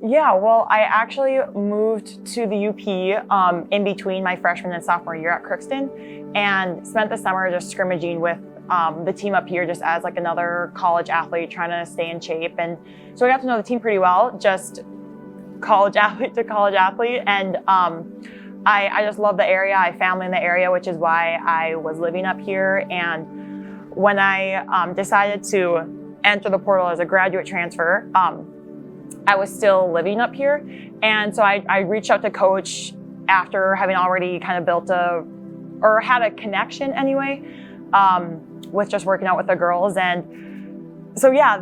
Yeah, well, I actually moved to the UP in between my freshman and sophomore year at Crookston, and spent the summer just scrimmaging with the team up here just as like another college athlete trying to stay in shape. And so I got to know the team pretty well, just college athlete to college athlete. And I just love the area. I have family in the area, which is why I was living up here. And when I decided to enter the portal as a graduate transfer, I was still living up here. And so I reached out to coach after having already kind of built had a connection anyway, with just working out with the girls. And so yeah,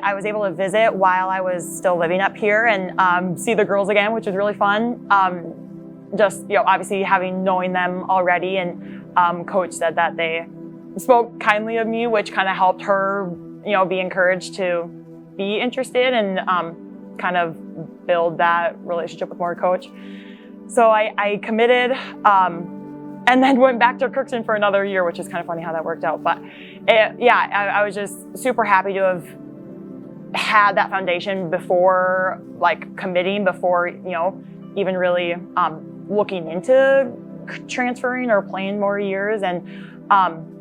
I was able to visit while I was still living up here and see the girls again, which was really fun. Just, obviously knowing them already, and coach said that they spoke kindly of me, which kind of helped her, be encouraged to be interested and kind of build that relationship with more coach. So I committed and then went back to Crookston for another year, which is kind of funny how that worked out. But I was just super happy to have had that foundation before committing, before, even really looking into transferring or playing more years. And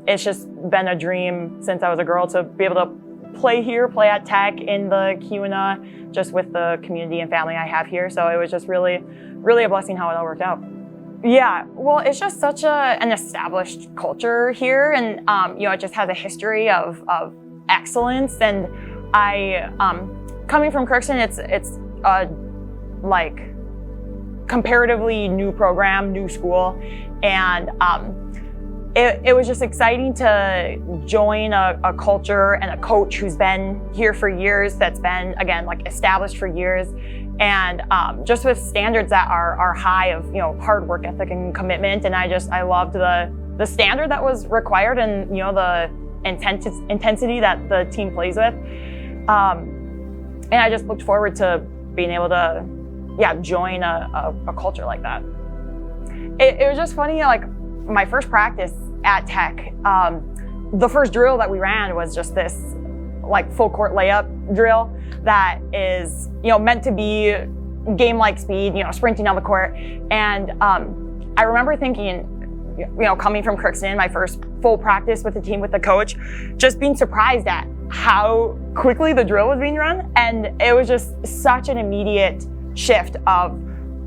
it's just been a dream since I was a girl to be able to play here, play at Tech in the Kiwana, just with the community and family I have here. So it was just really, really a blessing how it all worked out. Yeah, well, it's just such an established culture here, and it just has a history of excellence. And I, coming from Crookston, it's a comparatively new program, new school, and it was just exciting to join a culture and a coach who's been here for years, that's been, again, established for years, and just with standards that are high of, hard work ethic and commitment. And I loved the standard that was required, and, the intensity that the team plays with. And I just looked forward to being able to, join a culture like that. It was just funny, my first practice at Tech, the first drill that we ran was just this full court layup drill that is, meant to be game-like speed, sprinting down the court. And I remember thinking, coming from Crookston, my first full practice with the team, with the coach, just being surprised at how quickly the drill was being run. And it was just such an immediate shift of,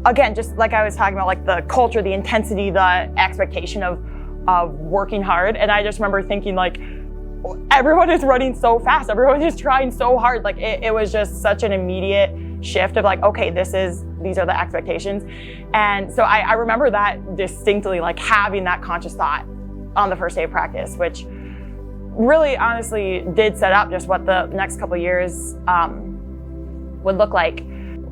again, just like I was talking about, the culture, the intensity, the expectation of working hard. And I just remember thinking, everyone is running so fast, everyone is trying so hard. It was just such an immediate shift of okay, these are the expectations. And so I remember that distinctly, having that conscious thought on the first day of practice, which really honestly did set up just what the next couple of years would look like.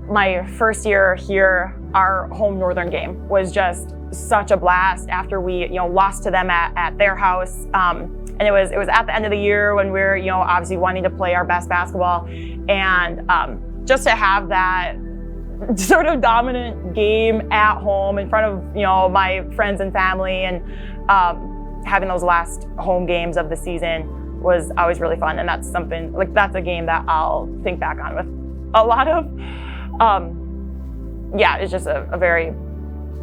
My first year here, our home Northern game was just such a blast after we, lost to them at their house. And it was at the end of the year when we were, obviously wanting to play our best basketball. And just to have that sort of dominant game at home in front of, my friends and family, and having those last home games of the season was always really fun. And that's something, that's a game that I'll think back on with a lot of, it's just a very,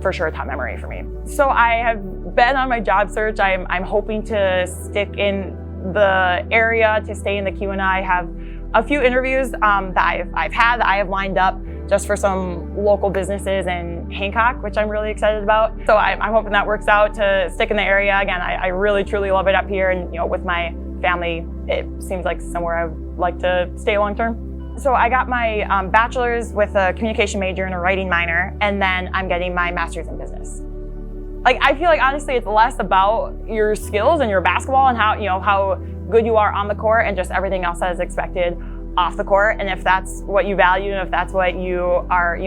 for sure, top memory for me. So I have been on my job search. I'm hoping to stick in the area, to stay in the Kiwana. I have a few interviews that I have lined up just for some local businesses in Hancock, which I'm really excited about. So I'm hoping that works out to stick in the area. Again, I really, truly love it up here. And, with my family, it seems like somewhere I would like to stay long term. So I got my bachelor's with a communication major and a writing minor, and then I'm getting my master's in business. I feel honestly it's less about your skills and your basketball and how good you are on the court, and just everything else that is expected off the court. And if that's what you value, and if that's what you are,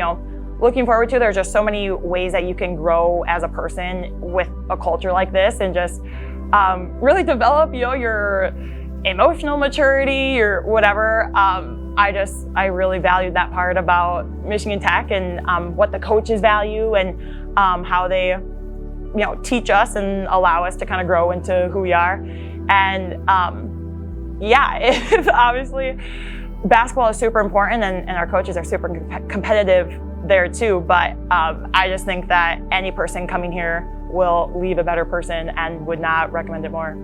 looking forward to, there's just so many ways that you can grow as a person with a culture like this, and just really develop, your emotional maturity or whatever. I really valued that part about Michigan Tech, and what the coaches value, and how they, teach us and allow us to kind of grow into who we are. And it's obviously basketball is super important, and our coaches are super competitive there too, but I just think that any person coming here will leave a better person and would not recommend it more.